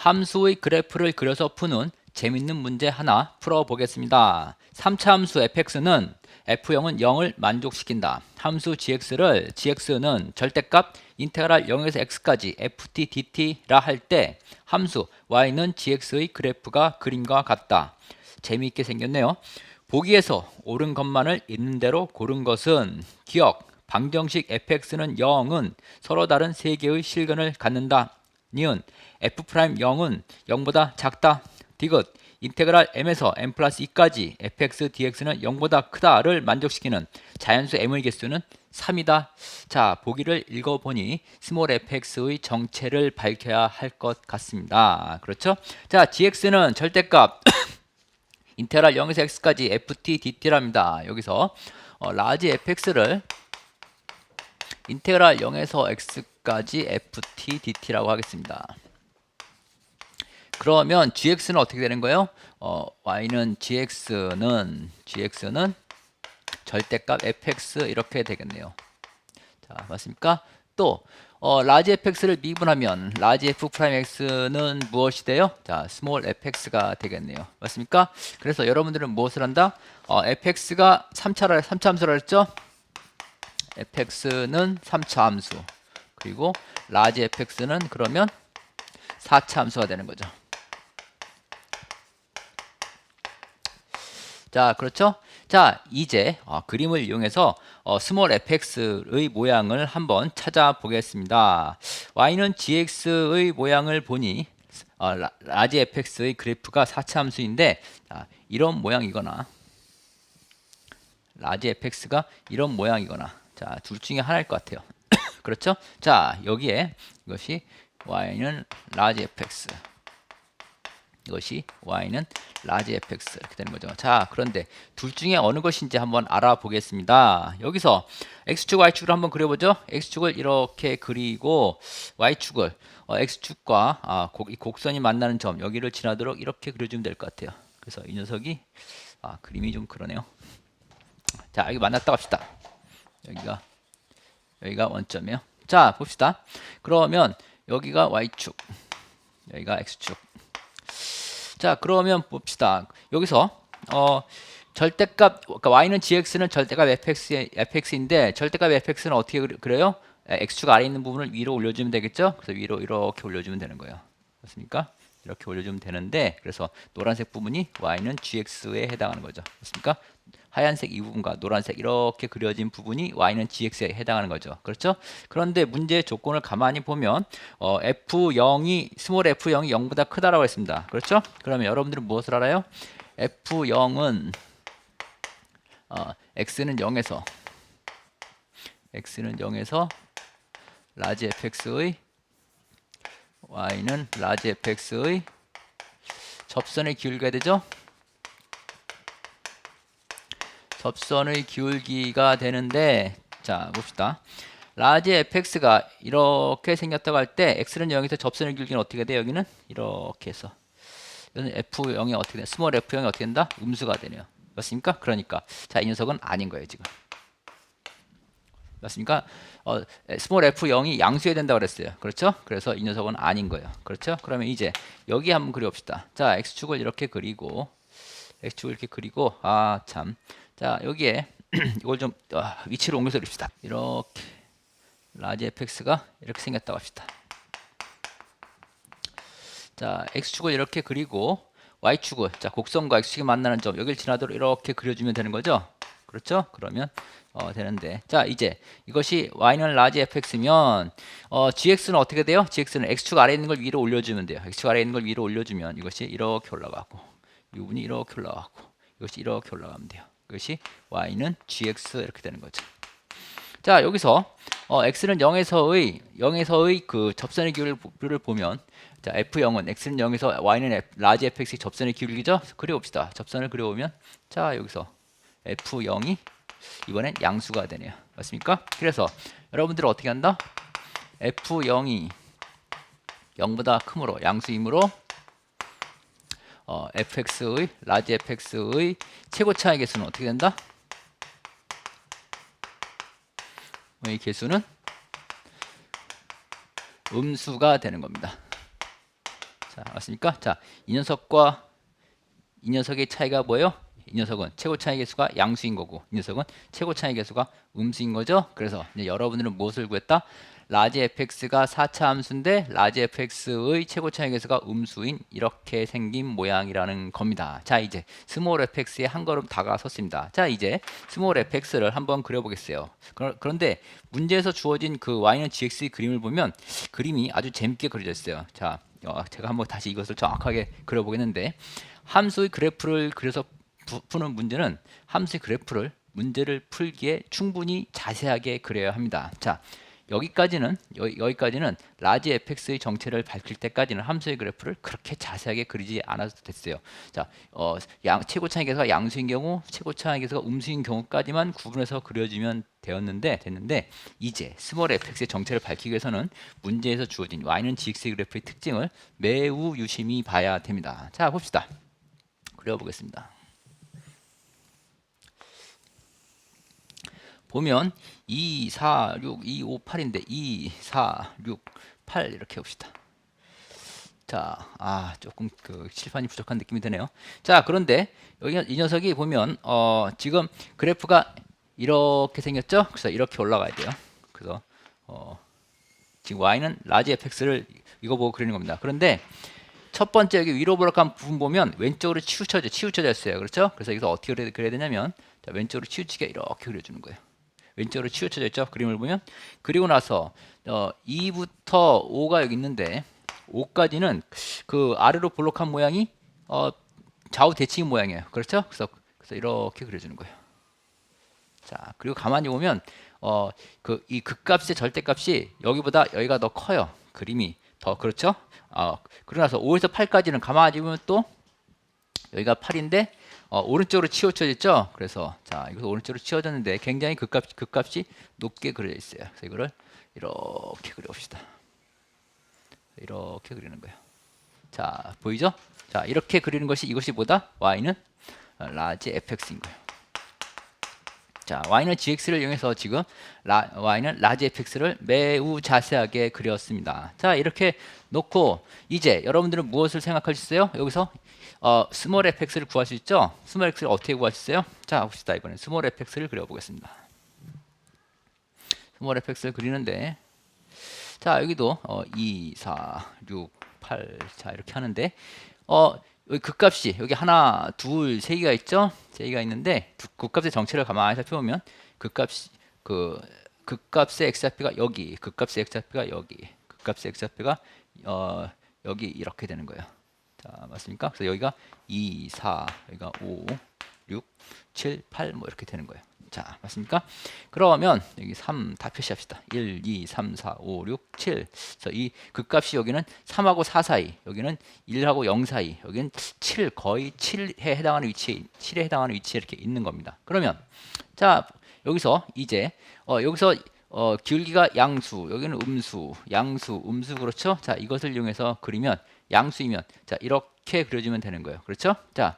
함수의 그래프를 그려서 푸는 재밌는 문제 하나 풀어보겠습니다. 3차 함수 fx는 f0은 0을 만족시킨다. 함수 gx는 절대값 인테그랄 0에서 x까지 ft dt라 할 때 함수 y는 gx의 그래프가 그림과 같다. 재미있게 생겼네요. 보기에서 옳은 것만을 있는 대로 고른 것은 기억, 방정식 fx는 0은 서로 다른 세 개의 실근을 갖는다. 니은 f'0은 0보다 작다. 디귿 인테그랄 m에서 m 플러스 2까지 fx dx는 0보다 크다를 만족시키는 자연수 m의 개수는 3이다. 자, 보기를 읽어보니 스몰 fx의 정체를 밝혀야 할 것 같습니다. 그렇죠? 자, gx는 절대값 인테그랄 0에서 x까지 ft dt랍니다. 여기서 라지 fx를 인테그랄 0에서 x까지 ft dt라고 하겠습니다. 그러면 gx는 어떻게 되는 거예요? y는 gx는 절대값 fx 이렇게 되겠네요. 자, 맞습니까? 또 라지 fx를 미분하면 라지 f 프라임 x는 무엇이 돼요? 자, 스몰 fx가 되겠네요. 맞습니까? 그래서 여러분들은 무엇을 한다? fx가 3차 함수라 했죠? fx는 3차 함수. 그리고 라지 fx는 그러면 4차 함수가 되는 거죠. 자, 그렇죠? 자, 이제 그림을 이용해서 스몰 fx의 모양을 한번 찾아보겠습니다. y는 gx의 모양을 보니 라지 fx의 그래프가 4차 함수인데 이런 모양이거나 라지 fx가 이런 모양이거나 자, 둘 중에 하나일 것 같아요. 그렇죠? 자, 여기에 이것이 y는 라지 fx 이것이 y는 라지 fx 이렇게 되는 거죠. 자, 그런데 둘 중에 어느 것인지 한번 알아보겠습니다. 여기서 x축, y축을 한번 그려보죠. x축을 이렇게 그리고 y축을 x축과 이 곡선이 만나는 점 여기를 지나도록 이렇게 그려주면 될 것 같아요. 그래서 이 녀석이 그림이 좀 그러네요. 자, 여기 만났다 합시다. 여기가 원점이에요. 자, 봅시다. 그러면 여기가 y축, 여기가 x축. 자, 그러면 봅시다. 여기서 절대값, 그러니까 y는 gx는 절대값 fx인데 절대값 fx는 어떻게 그래요? x축 아래 있는 부분을 위로 올려주면 되겠죠? 그래서 위로 이렇게 올려주면 되는 거예요. 맞습니까? 이렇게 올려주면 되는데 그래서 노란색 부분이 y는 gx에 해당하는 거죠. 맞습니까? 하얀색 이 부분과 노란색 이렇게 그려진 부분이 y는 gx에 해당하는 거죠. 그렇죠? 그런데 문제의 조건을 가만히 보면 f0이 스몰 f0이 0보다 크다라고 했습니다. 그렇죠? 그러면 여러분들은 무엇을 알아요? f0은 x는 0에서 라지 fx의 y는 라지 fx의 접선의 기울기가 되죠? 접선의 기울기가 되는데 자, 봅시다. 라지 fx가 이렇게 생겼다고 할 때 x는 0에서 접선의 기울기는 어떻게 돼요? 여기는 이렇게 해서 여기는 f0이 어떻게 돼? 스몰 f0이 어떻게 된다? 음수가 되네요. 맞습니까? 그러니까 자, 이 녀석은 아닌 거예요, 지금. 맞습니까? 스몰 f0이 양수해야 된다고 그랬어요. 그렇죠? 그래서 이 녀석은 아닌 거예요. 그렇죠? 그러면 이제 여기 한번 그려봅시다. 자, x축을 이렇게 그리고 참. 자, 여기에 이걸 좀 위치를 옮겨서 그립시다. 이렇게 라지 fx가 이렇게 생겼다고 합시다. 자, x축을 이렇게 그리고 y축을 자, 곡선과 x축이 만나는 점 여기를 지나도록 이렇게 그려주면 되는 거죠. 그렇죠? 그러면 되는데 자, 이제 이것이 y는 라지 fx면 gx는 어떻게 돼요? gx는 x축 아래에 있는 걸 위로 올려주면 돼요. x축 아래에 있는 걸 위로 올려주면 이것이 이렇게 올라가고 이 부분이 이렇게 올라가고 이것이 이렇게 올라가면 돼요. 이것이 y는 gx 이렇게 되는 거죠. 자, 여기서 x는 0에서의 그 접선의 기울기를 보면 자, f0은 x는 0에서 y는 라지 fx의 접선의 기울기죠. 그려봅시다. 접선을 그려보면 자, 여기서 f0이 이번엔 양수가 되네요. 맞습니까? 그래서 여러분들은 어떻게 한다? f0이 0보다 크므로 양수이므로 fx의 라지 fx의 최고 차의 개수는 어떻게 된다? 이 개수는 음수가 되는 겁니다. 자, 맞습니까? 자, 이 녀석과 이 녀석의 차이가 뭐예요? 이 녀석은 최고 차이 계수가 양수인 거고 이 녀석은 최고 차이 계수가 음수인 거죠. 그래서 이제 여러분들은 무엇을 구했다? 라지 fx가 4차 함수인데 라지 fx의 최고 차이 계수가 음수인 이렇게 생긴 모양이라는 겁니다. 자, 이제 스몰 fx에 한 걸음 다가섰습니다. 자, 이제 스몰 fx를 한번 그려보겠어요. 그런데 문제에서 주어진 그 y는 gx의 그림을 보면 그림이 아주 재밌게 그려져 있어요. 자, 제가 한번 다시 이것을 정확하게 그려보겠는데 함수의 그래프를 그려서 푸는 문제는 함수의 그래프를 문제를 풀기에 충분히 자세하게 그려야 합니다. 자, 여기까지는 라지 fx의 정체를 밝힐 때까지는 함수의 그래프를 그렇게 자세하게 그리지 않아도 됐어요. 자, 최고 차이 계수가 양수인 경우, 최고 차이 계수가 음수인 경우까지만 구분해서 그려주면 됐는데 이제 스몰 fx의 정체를 밝히기 위해서는 문제에서 주어진 y는 gx의 그래프의 특징을 매우 유심히 봐야 됩니다. 자, 봅시다. 그려보겠습니다. 보면 2, 4, 6, 2, 5, 8인데 2, 4, 6, 8 이렇게 봅시다. 자, 조금 그 칠판이 부족한 느낌이 드네요. 자, 그런데 여기 이 녀석이 보면 지금 그래프가 이렇게 생겼죠? 그래서 이렇게 올라가야 돼요. 그래서 지금 y는 라지 fx를 이거 보고 그리는 겁니다. 그런데 첫 번째 여기 위로 볼록한 부분 보면 왼쪽으로 치우쳐져 있어요. 그렇죠? 그래서 여기서 어떻게 그려야 되냐면 자, 왼쪽으로 치우치게 이렇게 그려주는 거예요. 왼쪽으로 치우쳐져 있죠? 그림을 보면 그리고 나서 2부터 5가 여기 있는데 5까지는 그 아래로 볼록한 모양이 좌우 대칭 모양이에요. 그렇죠? 그래서 이렇게 그려주는 거예요. 자, 그리고 가만히 보면 이 극값의 절대값이 여기보다 여기가 더 커요. 그림이 더 그렇죠? 그러고 나서 5에서 8까지는 가만히 보면 또 여기가 8인데 오른쪽으로 치우쳐져 있죠. 그래서 자, 이거 오른쪽으로 치워졌는데 굉장히 극값이 높게 그려져 있어요. 그래서 이거를 이렇게 그려봅시다. 이렇게 그리는 거예요. 자, 보이죠? 자, 이렇게 그리는 것이 이것이 뭐다? y는 라지 fx인 거예요. 자, y는 gx를 이용해서 지금 y는 라지 fx를 매우 자세하게 그렸습니다. 자, 이렇게 놓고 이제 여러분들은 무엇을 생각할 수 있어요? 여기서 스몰 fx를 구할 수 있죠? 스몰 fx를 어떻게 구할 수 있어요? 자, 봅시다. 이번엔 스몰 fx를 그려보겠습니다. 스몰 fx를 그리는데 자, 여기도 2, 4, 6, 8 자, 이렇게 하는데 여기 극값이 여기 하나, 둘, 세 개가 있죠? 세 개가 있는데 극값의 정체를 가만히 살펴보면 극값의 x좌표가 여기, 극값의 x좌표가 여기, 극값의 x좌표가 여기 이렇게 되는 거예요. 자, 맞습니까? 그래서 여기가 2, 4, 여기가 5, 6, 7, 8 뭐 이렇게 되는 거예요. 자, 맞습니까? 그러면 여기 3 다 표시합시다. 1, 2, 3, 4, 5, 6, 7. 그래서 이 극값이 여기는 3하고 4 사이, 여기는 1하고 0 사이, 여기는 7 거의 7에 해당하는 위치에 이렇게 있는 겁니다. 그러면 자, 여기서 이제 여기서 기울기가 양수, 여기는 음수, 양수, 음수 그렇죠? 자, 이것을 이용해서 그리면 양수이면 자, 이렇게 그려주면 되는 거예요. 그렇죠? 자,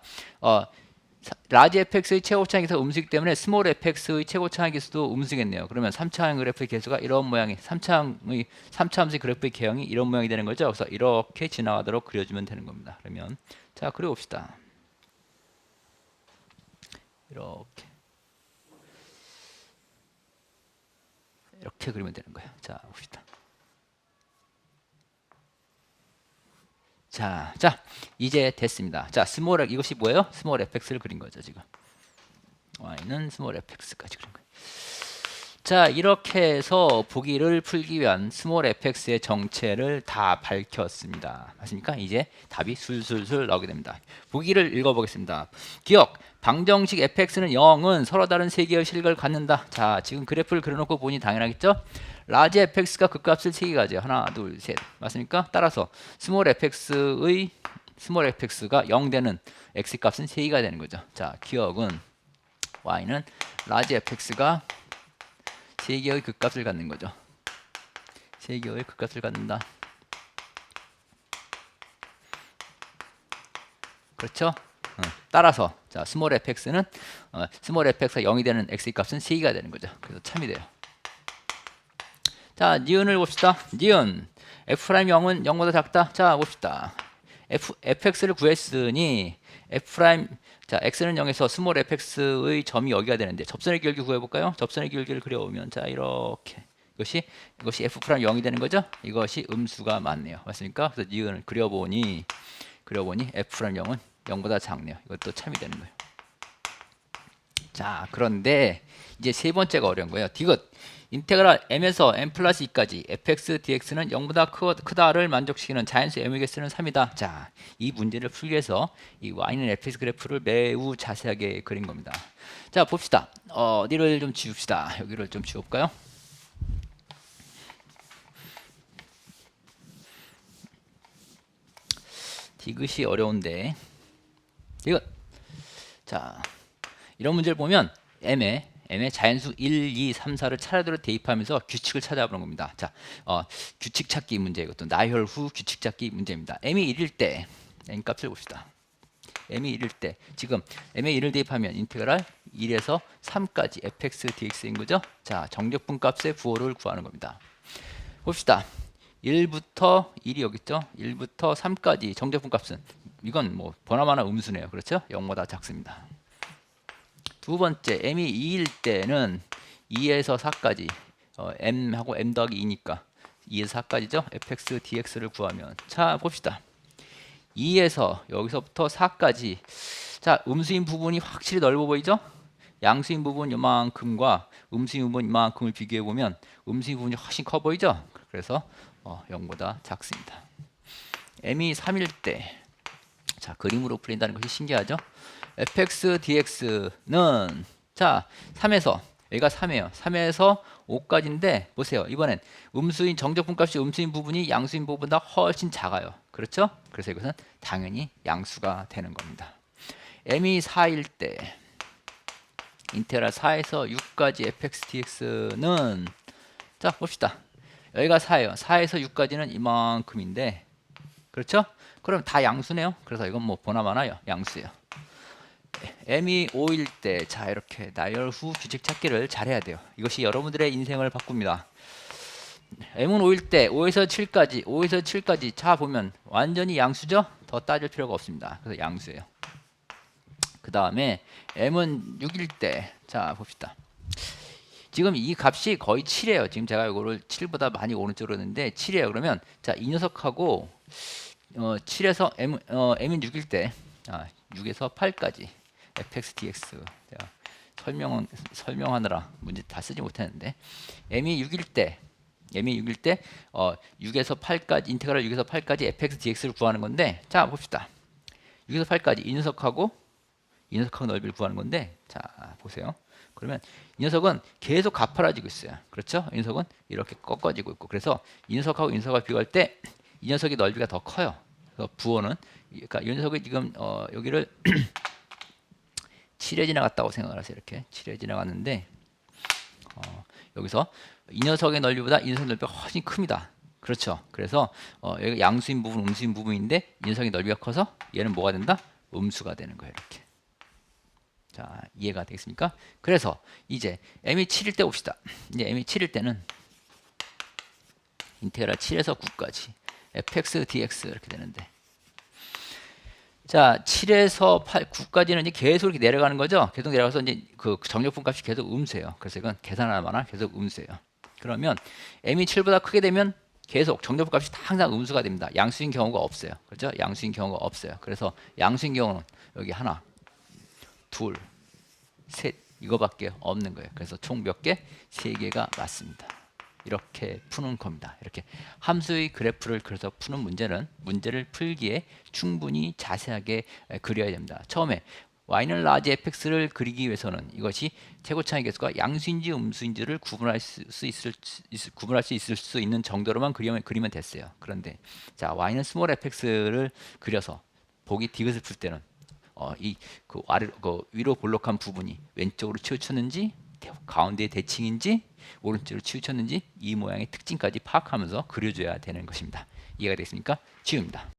라지 fx의 최고차항 계수가 음수이기 때문에 스몰 fx의 최고차항 계수도 음수겠네요. 그러면 3차항 그래프의 계수가 이런 모양이 3차 함수의 그래프의 개형이 이런 모양이 되는 거죠. 그래서 이렇게 지나가도록 그려주면 되는 겁니다. 그러면 자, 그려봅시다. 이렇게 그리면 되는 거예요. 자, 봅시다. 자, 이제 됐습니다. 자, 이것이 뭐예요? 스몰 fx를 그린 거죠, 지금. y는 스몰 fx까지 그린 거예요. 자, 이렇게 해서 보기를 풀기 위한 스몰 fx의 정체를 다 밝혔습니다. 맞습니까? 이제 답이 술술술 나오게 됩니다. 보기를 읽어보겠습니다. 기억, 방정식 fx는 0은 서로 다른 세 개의 실각을 갖는다. 자, 지금 그래프를 그려놓고 보니 당연하겠죠? 라지 fx가 극값을 3개 가져요. 하나, 둘, 셋. 맞습니까? 따라서 스몰 fx가 0 되는 x 값은 3개가 되는 거죠. 자, 기억은 y는 라지 fx가 3개의 극값을 갖는 거죠. 3개의 극값을 갖는다. 그렇죠? 따라서 자, 스몰 fx가 0이 되는 x 값은 3개가 되는 거죠. 그래서 참이 돼요. 자, 니은을 봅시다. 니은 f'0은 0보다 작다. 자, 봅시다. fx를 구했으니 f 프라임 자 x는 0에서 스몰 fx의 점이 여기가 되는데 접선의 기울기 구해볼까요? 접선의 기울기를 그려오면 자 이렇게 이것이 f 프라임 0이 되는 거죠? 이것이 음수가 맞네요. 맞습니까? 그래서 니은을 그려보니 f 프라임 0은 0보다 작네요. 이것도 참이 되는 거예요. 자 그런데 이제 세 번째가 어려운 거예요. 디귿 인테그랄 m에서 m 플러스 2까지 fx dx는 0보다 크다를 만족시키는 자연수 m에게 쓰는 3이다. 자, 이 문제를 풀기 위해서 이 y는 fx 그래프를 매우 자세하게 그린 겁니다. 자, 봅시다. 어디를 좀 지웁시다. 여기를 좀 지울까요? 디귿이 어려운데 디귿 자 이런 문제를 보면 m의 자연수 1, 2, 3, 4를 차례대로 대입하면서 규칙을 찾아보는 겁니다. 자, 규칙 찾기 문제 이것도 나열 후 규칙 찾기 문제입니다. m이 1일 때 m 값을 봅시다. m이 1일 때 지금 m에 1을 대입하면 인테그랄 1에서 3까지 fx dx인 거죠. 자, 정적분 값의 부호를 구하는 겁니다. 봅시다. 1부터 1이 여기 있죠. 1부터 3까지 정적분 값은 이건 뭐 보나마나 음수네요. 그렇죠? 0보다 작습니다. 두 번째 m이 2일 때는 2에서 4까지 m하고 m 더하기 2니까 2에서 4까지죠. fx dx를 구하면 자 봅시다. 2에서 여기서부터 4까지 자 음수인 부분이 확실히 넓어 보이죠? 양수인 부분 이만큼과 음수인 부분 이만큼을 비교해 보면 음수인 부분이 훨씬 커 보이죠? 그래서 0보다 작습니다. m이 3일 때 자 그림으로 그린다는 것이 신기하죠? fx dx는 자 3에서 여기가 3이에요. 3에서 5까지인데 보세요. 이번엔 음수인 정적분 값이 음수인 부분이 양수인 부분보다 훨씬 작아요. 그렇죠? 그래서 이것은 당연히 양수가 되는 겁니다. m이 4일 때 인테그랄 4에서 6까지 fx dx는 자 봅시다. 여기가 4예요. 4에서 6까지는 이만큼인데 그렇죠? 그럼 다 양수네요. 그래서 이건 뭐 보나마나 양수예요. m이 5일 때 자 이렇게 나열 후 규칙 찾기를 잘해야 돼요. 이것이 여러분들의 인생을 바꿉니다. m은 5일 때 5에서 7까지 자 보면 완전히 양수죠? 더 따질 필요가 없습니다. 그래서 양수예요. 그 다음에 m은 6일 때 자 봅시다. 지금 이 값이 거의 7이에요. 지금 제가 이거를 7보다 많이 오른쪽으로 했는데 7이에요. 그러면 자 이 녀석하고 7에서 m은 6일 때 6에서 8까지 fx dx 제가 설명하느라 문제 다 쓰지 못했는데 m이 6일 때 6에서 8까지 인테그랄 6에서 8까지 fx dx를 구하는 건데 자 봅시다. 6에서 8까지 이 녀석하고 넓이를 구하는 건데 자 보세요. 그러면 이 녀석은 계속 가파라지고 있어요. 그렇죠? 이 녀석은 이렇게 꺾어지고 있고 그래서 이 녀석하고 이 녀석을 비교할 때 이 녀석의 넓이가 더 커요. 그래서 부호는 그러니까 이 녀석이 지금 여기를 7에 지나갔다고 생각을 하세요. 이렇게 7에 지나갔는데 여기서 이 녀석의 넓이보다 이 녀석의 넓이가 훨씬 큽니다. 그렇죠. 그래서 여기 양수인 부분, 음수인 부분인데 이 녀석의 넓이가 커서 얘는 뭐가 된다? 음수가 되는 거예요. 이렇게. 자, 이해가 되겠습니까? 그래서 이제 m이 7일 때 봅시다. 이제 m이 7일 때는 인테그랄 7에서 9까지 fx dx 이렇게 되는데 자 7에서 9까지는 이제 계속 이렇게 내려가는 거죠. 계속 내려가서 이제 그 정적분 값이 계속 음수예요. 그래서 이건 계산하거나 계속 음수예요. 그러면 m이 7보다 크게 되면 계속 정적분 값이 항상 음수가 됩니다. 양수인 경우가 없어요. 그렇죠? 양수인 경우가 없어요. 그래서 양수인 경우는 여기 하나, 둘, 셋 이거밖에 없는 거예요. 그래서 총 몇 개? 3개가 맞습니다. 이렇게 푸는 겁니다. 이렇게 함수의 그래프를 그려서 푸는 문제는 문제를 풀기에 충분히 자세하게 그려야 됩니다. 처음에 y는 라지 fx를 그리기 위해서는 이것이 최고차의 개수가 양수인지 음수인지를 구분할 수 있을 수 있는 정도로만 그리면 됐어요. 그런데 자 y는 스몰 fx를 그려서 보기 디귿을 풀 때는 그 위로 볼록한 부분이 왼쪽으로 치우쳤는지 가운데 대칭인지 오른쪽으로 치우쳤는지 이 모양의 특징까지 파악하면서 그려줘야 되는 것입니다. 이해가 됐습니까? 지웁니다.